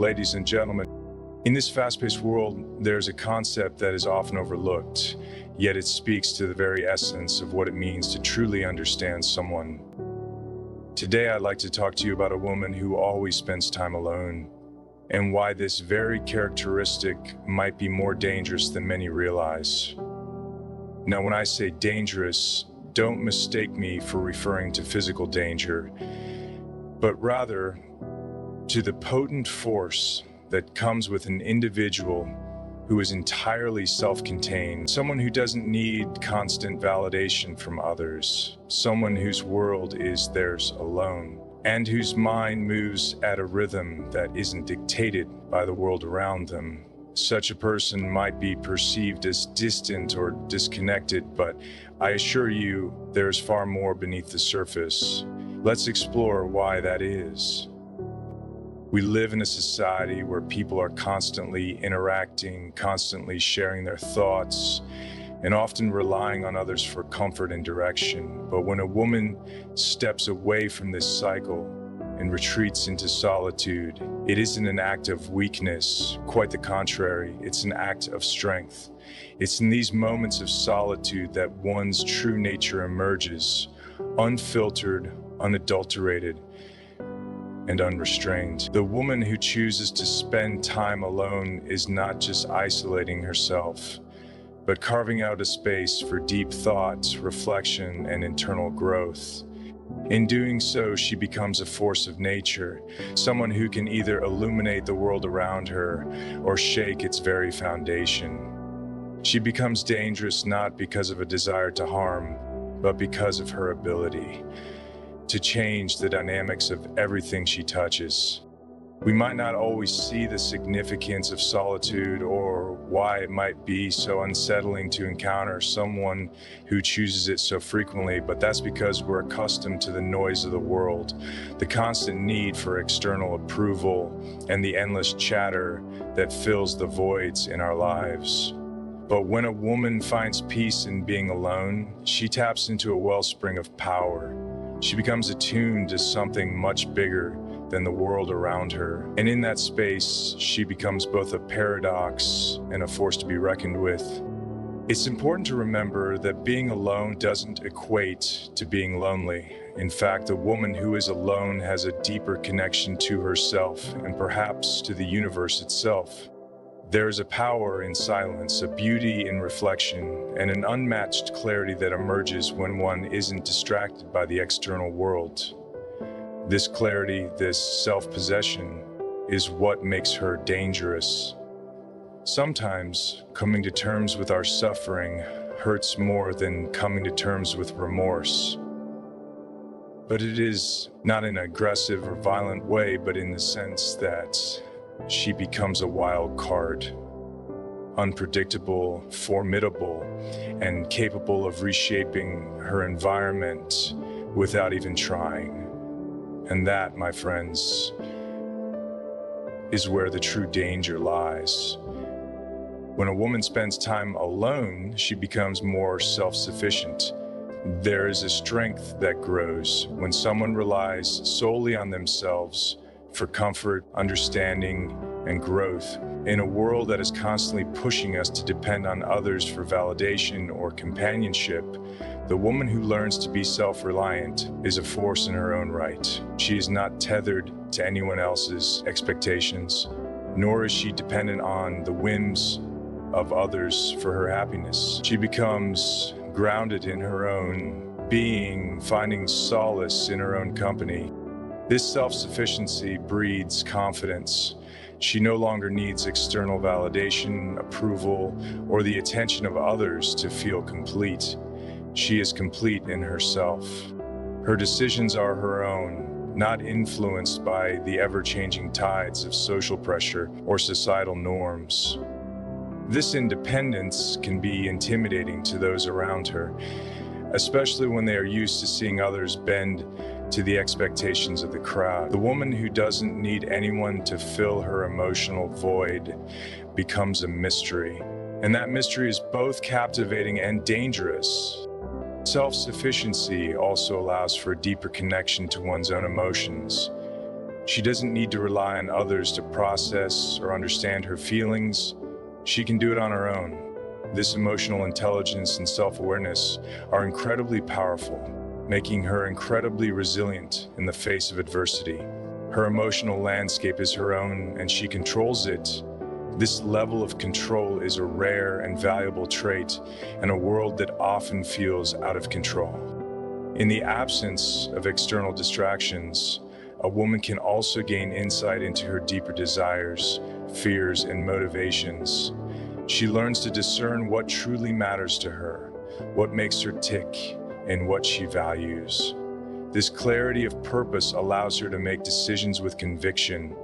Ladies and gentlemen, in this fast-paced world, there's a concept that is often overlooked, yet it speaks to the very essence of what it means to truly understand someone. Today, I'd like to talk to you about a woman who always spends time alone, and why this very characteristic might be more dangerous than many realize. Now, when I say dangerous, don't mistake me for referring to physical danger, but rather to the potent force that comes with an individual who is entirely self-contained, someone who doesn't need constant validation from others, someone whose world is theirs alone, and whose mind moves at a rhythm that isn't dictated by the world around them. Such a person might be perceived as distant or disconnected, but I assure you there is far more beneath the surface. Let's explore why that is. We live in a society where people are constantly interacting, constantly sharing their thoughts, and often relying on others for comfort and direction. But when a woman steps away from this cycle and retreats into solitude, it isn't an act of weakness. Quite the contrary, it's an act of strength. It's in these moments of solitude that one's true nature emerges, unfiltered, unadulterated, and unrestrained. The woman who chooses to spend time alone is not just isolating herself, but carving out a space for deep thought, reflection, and internal growth. In doing so, she becomes a force of nature, someone who can either illuminate the world around her or shake its very foundation. She becomes dangerous not because of a desire to harm, but because of her ability to change the dynamics of everything she touches. We might not always see the significance of solitude or why it might be so unsettling to encounter someone who chooses it so frequently, but that's because we're accustomed to the noise of the world, the constant need for external approval, and the endless chatter that fills the voids in our lives. But when a woman finds peace in being alone, she taps into a wellspring of power. She becomes attuned to something much bigger than the world around her. And in that space, she becomes both a paradox and a force to be reckoned with. It's important to remember that being alone doesn't equate to being lonely. In fact, a woman who is alone has a deeper connection to herself and perhaps to the universe itself. There is a power in silence, a beauty in reflection, and an unmatched clarity that emerges when one isn't distracted by the external world. This clarity, this self-possession, is what makes her dangerous. Sometimes, coming to terms with our suffering hurts more than coming to terms with remorse. But it is not in an aggressive or violent way, but in the sense that she becomes a wild card, unpredictable, formidable, and capable of reshaping her environment without even trying. And that, my friends, is where the true danger lies. When a woman spends time alone, she becomes more self-sufficient. There is a strength that grows when someone relies solely on themselves for comfort, understanding, and growth. In a world that is constantly pushing us to depend on others for validation or companionship, the woman who learns to be self-reliant is a force in her own right. She is not tethered to anyone else's expectations, nor is she dependent on the whims of others for her happiness. She becomes grounded in her own being, finding solace in her own company. This self-sufficiency breeds confidence. She no longer needs external validation, approval, or the attention of others to feel complete. She is complete in herself. Her decisions are her own, not influenced by the ever-changing tides of social pressure or societal norms. This independence can be intimidating to those around her, especially when they are used to seeing others bend to the expectations of the crowd. The woman who doesn't need anyone to fill her emotional void becomes a mystery. And that mystery is both captivating and dangerous. Self-sufficiency also allows for a deeper connection to one's own emotions. She doesn't need to rely on others to process or understand her feelings. She can do it on her own. This emotional intelligence and self-awareness are incredibly powerful, making her incredibly resilient in the face of adversity. Her emotional landscape is her own, and she controls it. This level of control is a rare and valuable trait in a world that often feels out of control. In the absence of external distractions, a woman can also gain insight into her deeper desires, fears, and motivations. She learns to discern what truly matters to her, what makes her tick, and what she values. This clarity of purpose allows her to make decisions with conviction,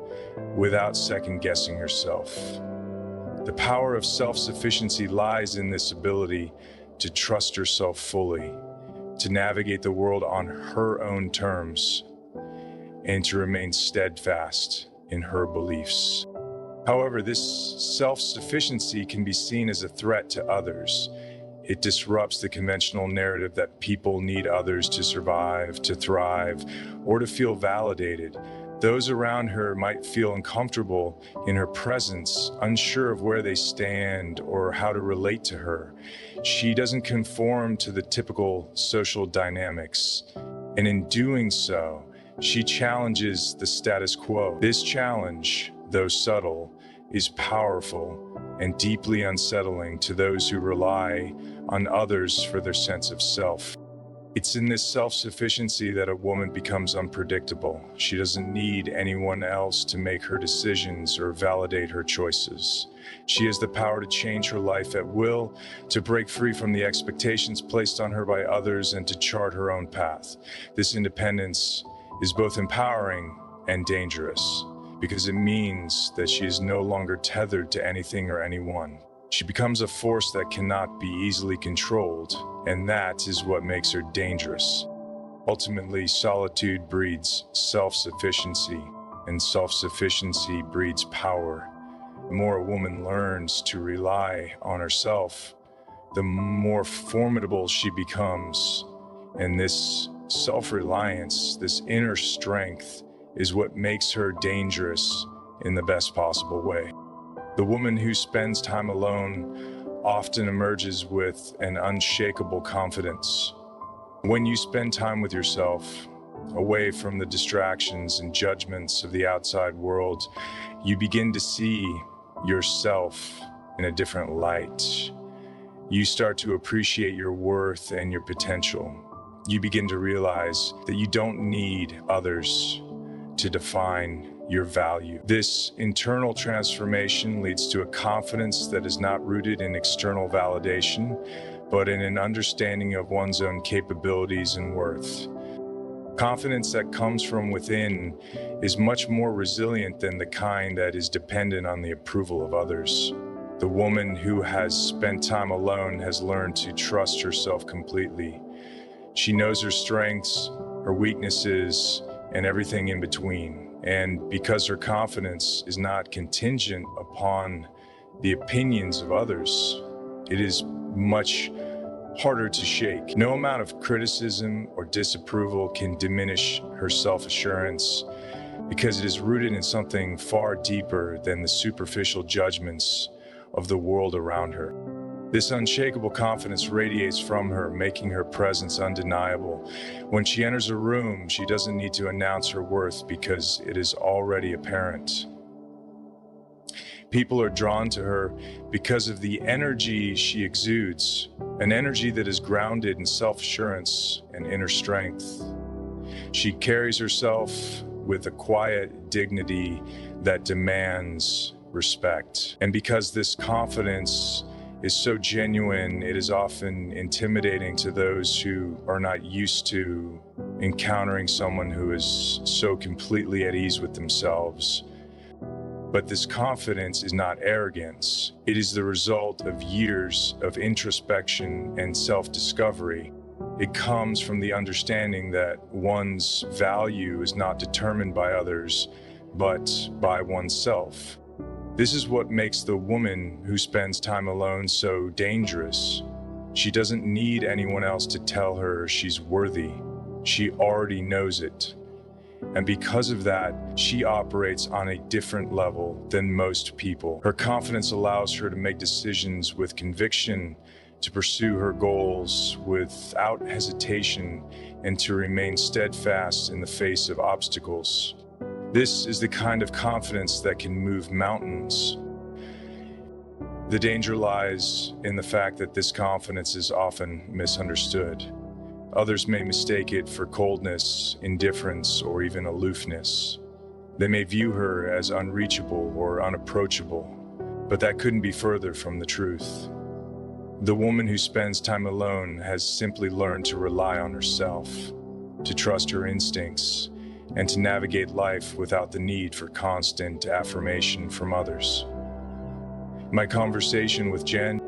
without second-guessing herself. The power of self-sufficiency lies in this ability to trust herself fully, to navigate the world on her own terms, and to remain steadfast in her beliefs. However, this self-sufficiency can be seen as a threat to others. It disrupts the conventional narrative that people need others to survive, to thrive, or to feel validated. Those around her might feel uncomfortable in her presence, unsure of where they stand or how to relate to her. She doesn't conform to the typical social dynamics, and in doing so, she challenges the status quo. This challenge, though subtle, is powerful and deeply unsettling to those who rely on others for their sense of self. It's in this self-sufficiency that a woman becomes unpredictable. She doesn't need anyone else to make her decisions or validate her choices. She has the power to change her life at will, to break free from the expectations placed on her by others, and to chart her own path. This independence is both empowering and dangerous, because it means that she is no longer tethered to anything or anyone. She becomes a force that cannot be easily controlled, and that is what makes her dangerous. Ultimately, solitude breeds self-sufficiency, and self-sufficiency breeds power. The more a woman learns to rely on herself, the more formidable she becomes. And this self-reliance, this inner strength, is what makes her dangerous in the best possible way. The woman who spends time alone often emerges with an unshakable confidence. When you spend time with yourself, away from the distractions and judgments of the outside world, you begin to see yourself in a different light. You start to appreciate your worth and your potential. You begin to realize that you don't need others to define your value. This internal transformation leads to a confidence that is not rooted in external validation, but in an understanding of one's own capabilities and worth. Confidence that comes from within is much more resilient than the kind that is dependent on the approval of others. The woman who has spent time alone has learned to trust herself completely. She knows her strengths, her weaknesses, and everything in between. And because her confidence is not contingent upon the opinions of others, it is much harder to shake. No amount of criticism or disapproval can diminish her self-assurance, because it is rooted in something far deeper than the superficial judgments of the world around her. This unshakable confidence radiates from her, making her presence undeniable. When she enters a room, she doesn't need to announce her worth because it is already apparent. People are drawn to her because of the energy she exudes, an energy that is grounded in self-assurance and inner strength. She carries herself with a quiet dignity that demands respect. And because this confidence is so genuine, it is often intimidating to those who are not used to encountering someone who is so completely at ease with themselves. But this confidence is not arrogance. It is the result of years of introspection and self-discovery. It comes from the understanding that one's value is not determined by others, but by oneself. This is what makes the woman who spends time alone so dangerous. She doesn't need anyone else to tell her she's worthy. She already knows it. And because of that, she operates on a different level than most people. Her confidence allows her to make decisions with conviction, to pursue her goals without hesitation, and to remain steadfast in the face of obstacles. This is the kind of confidence that can move mountains. The danger lies in the fact that this confidence is often misunderstood. Others may mistake it for coldness, indifference, or even aloofness. They may view her as unreachable or unapproachable, but that couldn't be further from the truth. The woman who spends time alone has simply learned to rely on herself, to trust her instincts, and to navigate life without the need for constant affirmation from others. My conversation with Jen,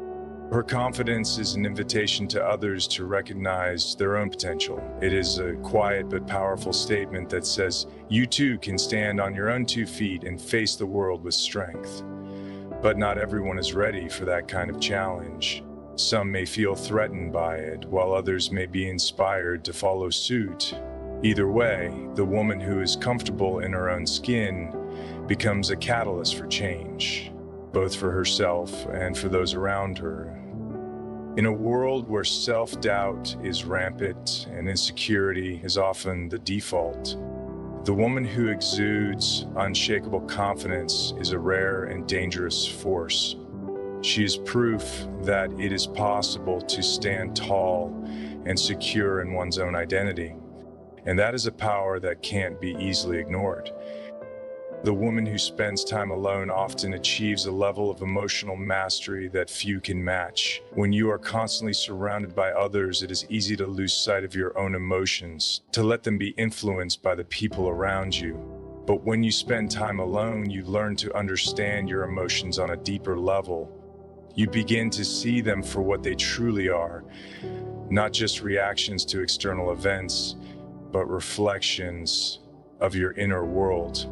her confidence is an invitation to others to recognize their own potential. It is a quiet but powerful statement that says, you too can stand on your own 2 feet and face the world with strength. But not everyone is ready for that kind of challenge. Some may feel threatened by it, while others may be inspired to follow suit. Either way, the woman who is comfortable in her own skin becomes a catalyst for change, both for herself and for those around her. In a world where self-doubt is rampant and insecurity is often the default, the woman who exudes unshakable confidence is a rare and dangerous force. She is proof that it is possible to stand tall and secure in one's own identity, and that is a power that can't be easily ignored. The woman who spends time alone often achieves a level of emotional mastery that few can match. When you are constantly surrounded by others, it is easy to lose sight of your own emotions, to let them be influenced by the people around you. But when you spend time alone, you learn to understand your emotions on a deeper level. You begin to see them for what they truly are, not just reactions to external events, but reflections of your inner world.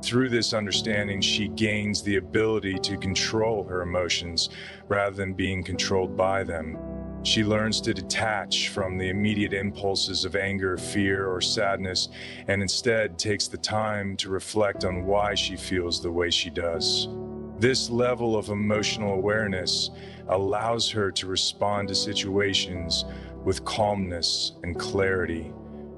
Through this understanding, she gains the ability to control her emotions rather than being controlled by them. She learns to detach from the immediate impulses of anger, fear, or sadness, and instead takes the time to reflect on why she feels the way she does. This level of emotional awareness allows her to respond to situations with calmness and clarity,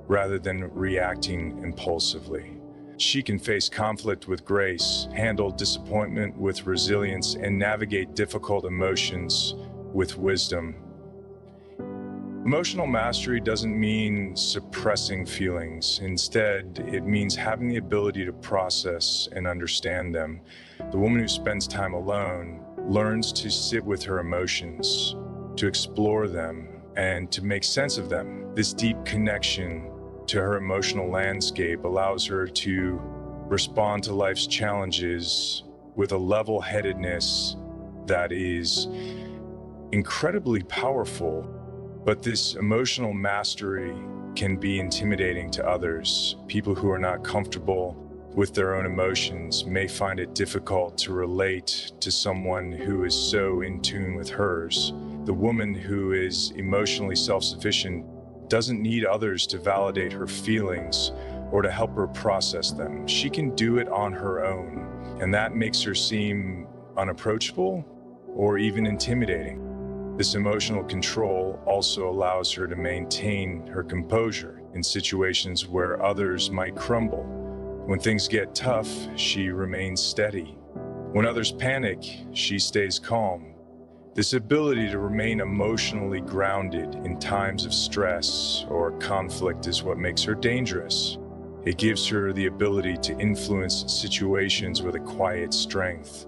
rather than reacting impulsively. She can face conflict with grace, handle disappointment with resilience, and navigate difficult emotions with wisdom. Emotional mastery doesn't mean suppressing feelings. Instead, it means having the ability to process and understand them. The woman who spends time alone learns to sit with her emotions, to explore them, and to make sense of them. This deep connection to her emotional landscape allows her to respond to life's challenges with a level-headedness that is incredibly powerful. But this emotional mastery can be intimidating to others. People who are not comfortable with their own emotions may find it difficult to relate to someone who is so in tune with hers. The woman who is emotionally self-sufficient doesn't need others to validate her feelings or to help her process them. She can do it on her own, and that makes her seem unapproachable or even intimidating. This emotional control also allows her to maintain her composure in situations where others might crumble. When things get tough, she remains steady. When others panic, she stays calm. This ability to remain emotionally grounded in times of stress or conflict is what makes her dangerous. It gives her the ability to influence situations with a quiet strength,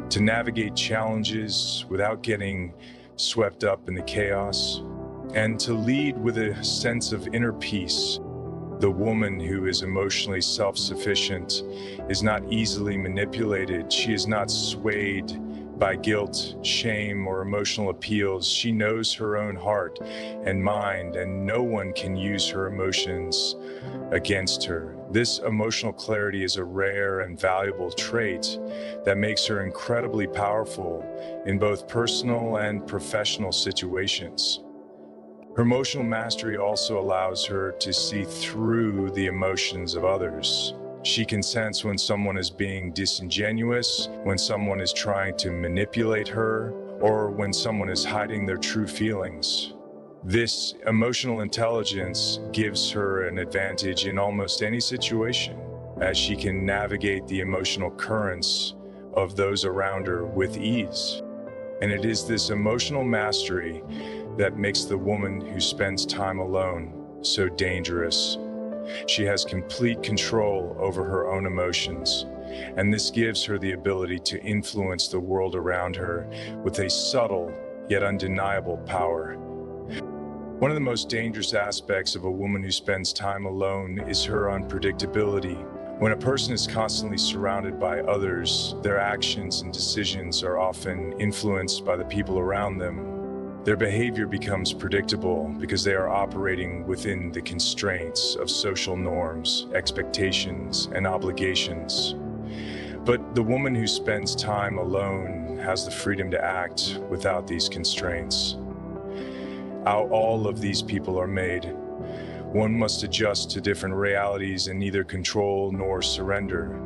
to navigate challenges without getting swept up in the chaos, and to lead with a sense of inner peace. The woman who is emotionally self-sufficient is not easily manipulated. She is not swayed by guilt, shame, or emotional appeals. She knows her own heart and mind, and no one can use her emotions against her. This emotional clarity is a rare and valuable trait that makes her incredibly powerful in both personal and professional situations. Her emotional mastery also allows her to see through the emotions of others. She can sense when someone is being disingenuous, when someone is trying to manipulate her, or when someone is hiding their true feelings. This emotional intelligence gives her an advantage in almost any situation, as she can navigate the emotional currents of those around her with ease. And it is this emotional mastery that makes the woman who spends time alone so dangerous. She has complete control over her own emotions, and this gives her the ability to influence the world around her with a subtle yet undeniable power. One of the most dangerous aspects of a woman who spends time alone is her unpredictability. When a person is constantly surrounded by others, their actions and decisions are often influenced by the people around them. Their behavior becomes predictable because they are operating within the constraints of social norms, expectations, and obligations. But the woman who spends time alone has the freedom to act without these constraints. How all of these people are made. One must adjust to different realities, and neither control nor surrender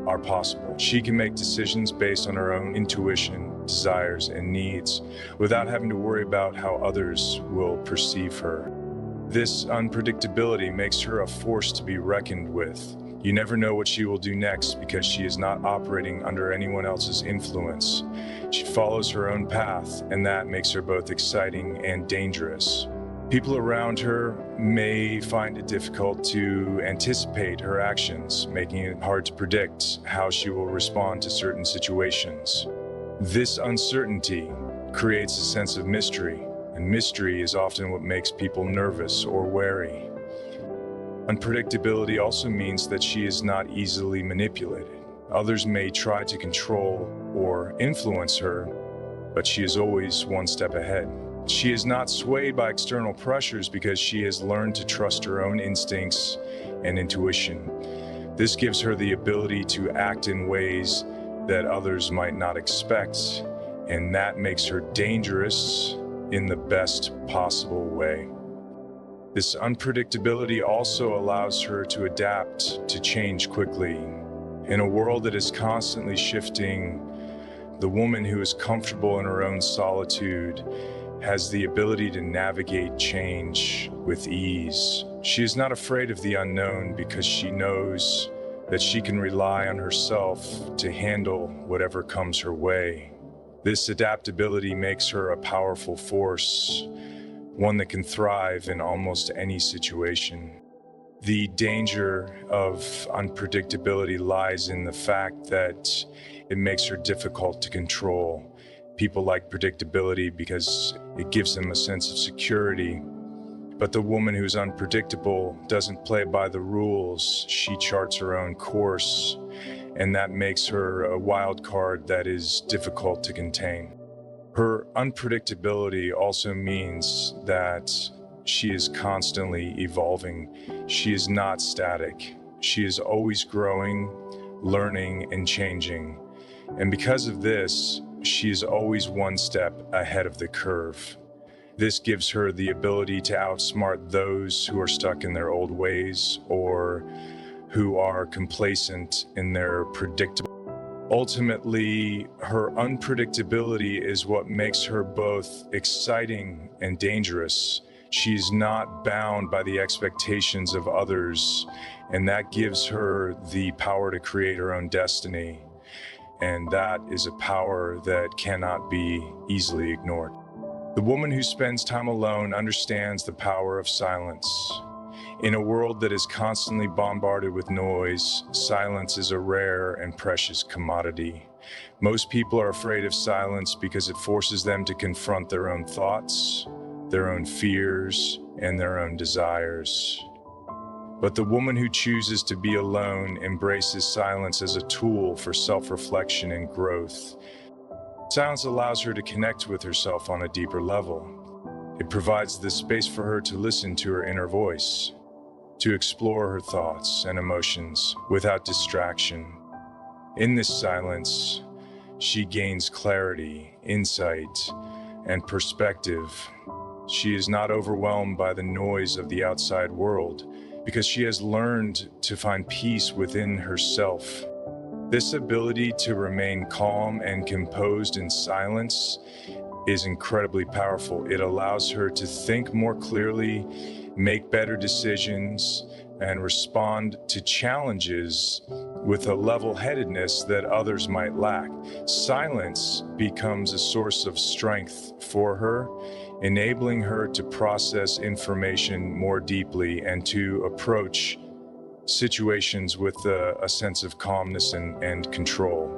are possible. She can make decisions based on her own intuition, desires, and needs without having to worry about how others will perceive her. This unpredictability makes her a force to be reckoned with. You never know what she will do next because she is not operating under anyone else's influence. She follows her own path, and that makes her both exciting and dangerous. People around her may find it difficult to anticipate her actions, making it hard to predict how she will respond to certain situations. This uncertainty creates a sense of mystery, and mystery is often what makes people nervous or wary. Unpredictability also means that she is not easily manipulated. Others may try to control or influence her, but she is always one step ahead. She is not swayed by external pressures because she has learned to trust her own instincts and intuition. This gives her the ability to act in ways that others might not expect, and that makes her dangerous in the best possible way. This unpredictability also allows her to adapt to change quickly. In a world that is constantly shifting, the woman who is comfortable in her own solitude has the ability to navigate change with ease. She is not afraid of the unknown because she knows that she can rely on herself to handle whatever comes her way. This adaptability makes her a powerful force, one that can thrive in almost any situation. The danger of unpredictability lies in the fact that it makes her difficult to control. People like predictability because it gives them a sense of security. But the woman who's unpredictable doesn't play by the rules. She charts her own course, and that makes her a wild card that is difficult to contain. Her unpredictability also means that she is constantly evolving. She is not static. She is always growing, learning, and changing. And because of this, she is always one step ahead of the curve. This gives her the ability to outsmart those who are stuck in their old ways or who are complacent in their predictable. Ultimately, her unpredictability is what makes her both exciting and dangerous. She's not bound by the expectations of others, and that gives her the power to create her own destiny. And that is a power that cannot be easily ignored. The woman who spends time alone understands the power of silence. In a world that is constantly bombarded with noise, silence is a rare and precious commodity. Most people are afraid of silence because it forces them to confront their own thoughts, their own fears, and their own desires. But the woman who chooses to be alone embraces silence as a tool for self-reflection and growth. Silence allows her to connect with herself on a deeper level. It provides the space for her to listen to her inner voice, to explore her thoughts and emotions without distraction. In this silence, she gains clarity, insight, and perspective. She is not overwhelmed by the noise of the outside world because she has learned to find peace within herself. This ability to remain calm and composed in silence is incredibly powerful. It allows her to think more clearly, make better decisions, and respond to challenges with a level-headedness that others might lack. Silence becomes a source of strength for her, enabling her to process information more deeply and to approach situations with a sense of calmness and control.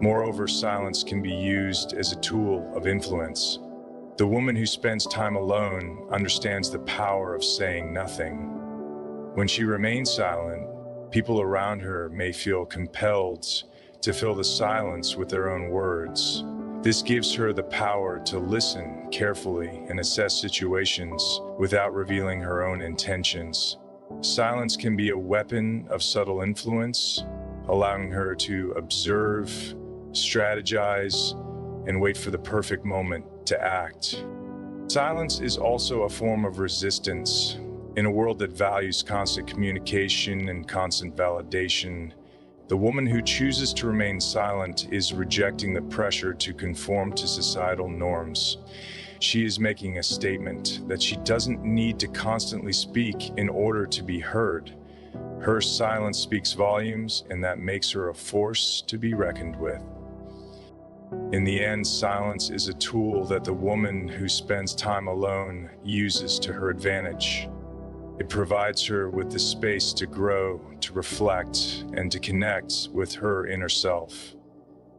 Moreover, silence can be used as a tool of influence. The woman who spends time alone understands the power of saying nothing. When she remains silent, people around her may feel compelled to fill the silence with their own words. This gives her the power to listen carefully and assess situations without revealing her own intentions. Silence can be a weapon of subtle influence, allowing her to observe, strategize, and wait for the perfect moment to act. Silence is also a form of resistance. In a world that values constant communication and constant validation, the woman who chooses to remain silent is rejecting the pressure to conform to societal norms. She is making a statement that she doesn't need to constantly speak in order to be heard. Her silence speaks volumes, and that makes her a force to be reckoned with. In the end, silence is a tool that the woman who spends time alone uses to her advantage. It provides her with the space to grow, to reflect, and to connect with her inner self.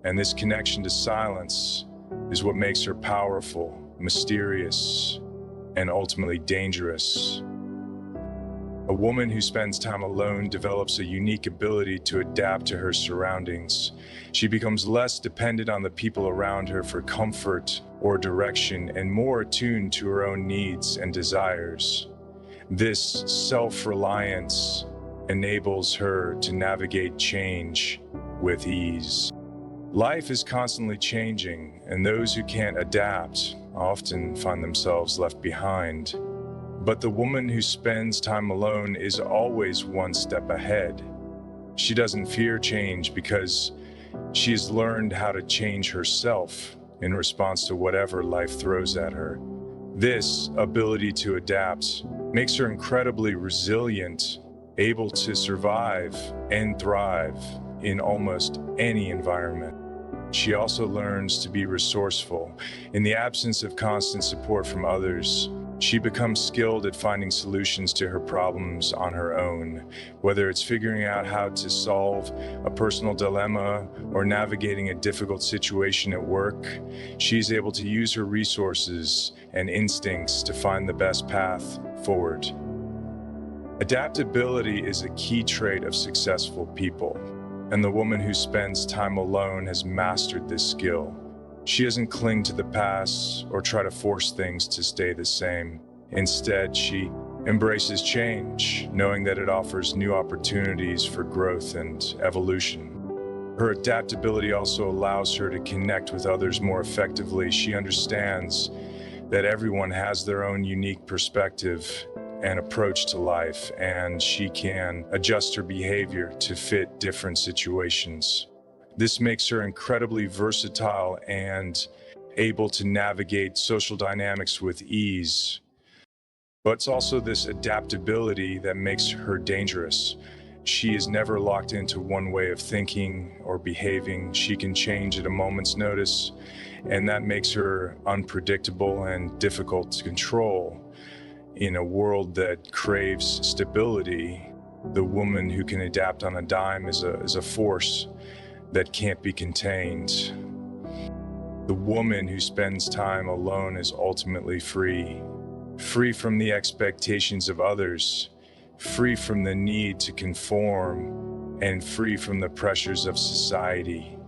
And this connection to silence is what makes her powerful, mysterious, and ultimately dangerous. A woman who spends time alone develops a unique ability to adapt to her surroundings. She becomes less dependent on the people around her for comfort or direction and more attuned to her own needs and desires. This self-reliance enables her to navigate change with ease. Life is constantly changing, and those who can't adapt often find themselves left behind. But the woman who spends time alone is always one step ahead. She doesn't fear change because she has learned how to change herself in response to whatever life throws at her. This ability to adapt makes her incredibly resilient, able to survive and thrive in almost any environment. She also learns to be resourceful. In the absence of constant support from others, she becomes skilled at finding solutions to her problems on her own. Whether it's figuring out how to solve a personal dilemma or navigating a difficult situation at work, she's able to use her resources and instincts to find the best path forward. Adaptability is a key trait of successful people, and the woman who spends time alone has mastered this skill. She doesn't cling to the past or try to force things to stay the same. Instead, she embraces change, knowing that it offers new opportunities for growth and evolution. Her adaptability also allows her to connect with others more effectively. She understands that everyone has their own unique perspective and approach to life, and she can adjust her behavior to fit different situations. This makes her incredibly versatile and able to navigate social dynamics with ease. But it's also this adaptability that makes her dangerous. She is never locked into one way of thinking or behaving. She can change at a moment's notice, and that makes her unpredictable and difficult to control. In a world that craves stability, the woman who can adapt on a dime is a force that can't be contained. The woman who spends time alone is ultimately free. Free from the expectations of others, free from the need to conform, and free from the pressures of society.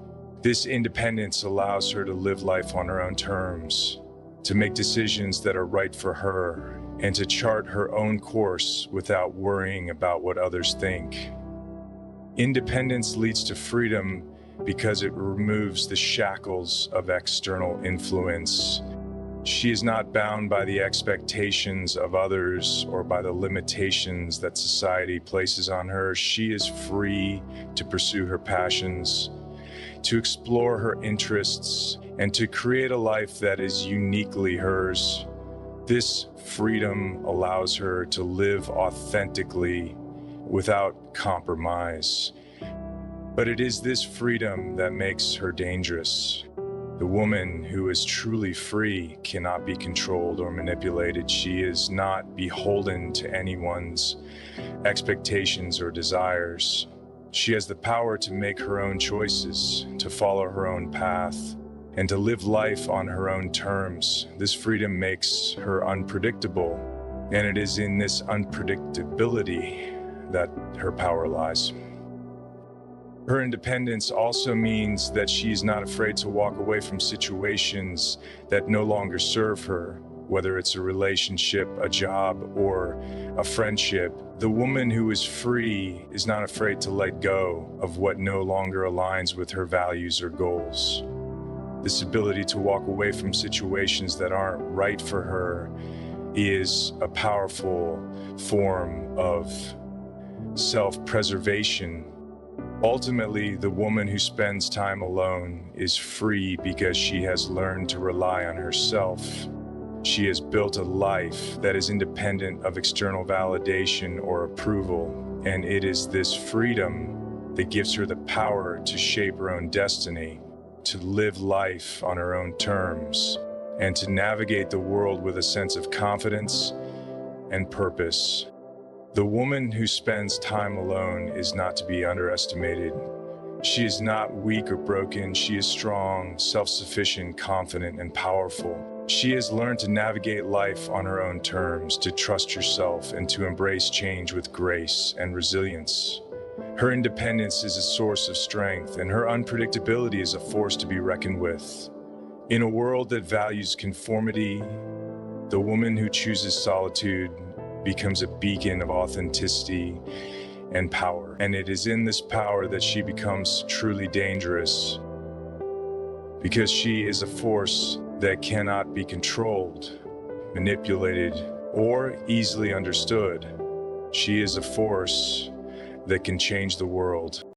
This independence allows her to live life on her own terms, to make decisions that are right for her, and to chart her own course without worrying about what others think. Independence leads to freedom because it removes the shackles of external influence. She is not bound by the expectations of others or by the limitations that society places on her. She is free to pursue her passions, to explore her interests, and to create a life that is uniquely hers. This freedom allows her to live authentically without compromise. But it is this freedom that makes her dangerous. The woman who is truly free cannot be controlled or manipulated. She is not beholden to anyone's expectations or desires. She has the power to make her own choices, to follow her own path, and to live life on her own terms. This freedom makes her unpredictable, and it is in this unpredictability that her power lies. Her independence also means that she is not afraid to walk away from situations that no longer serve her, whether it's a relationship, a job, or a friendship. The woman who is free is not afraid to let go of what no longer aligns with her values or goals. This ability to walk away from situations that aren't right for her is a powerful form of self-preservation. Ultimately, the woman who spends time alone is free because she has learned to rely on herself. She has built a life that is independent of external validation or approval, and it is this freedom that gives her the power to shape her own destiny, to live life on her own terms, and to navigate the world with a sense of confidence and purpose. The woman who spends time alone is not to be underestimated. She is not weak or broken. She is strong, self-sufficient, confident, and powerful. She has learned to navigate life on her own terms, to trust herself, and to embrace change with grace and resilience. Her independence is a source of strength, and her unpredictability is a force to be reckoned with. In a world that values conformity, the woman who chooses solitude becomes a beacon of authenticity and power. And it is in this power that she becomes truly dangerous, because she is a force that cannot be controlled, manipulated, or easily understood. She is a force that can change the world.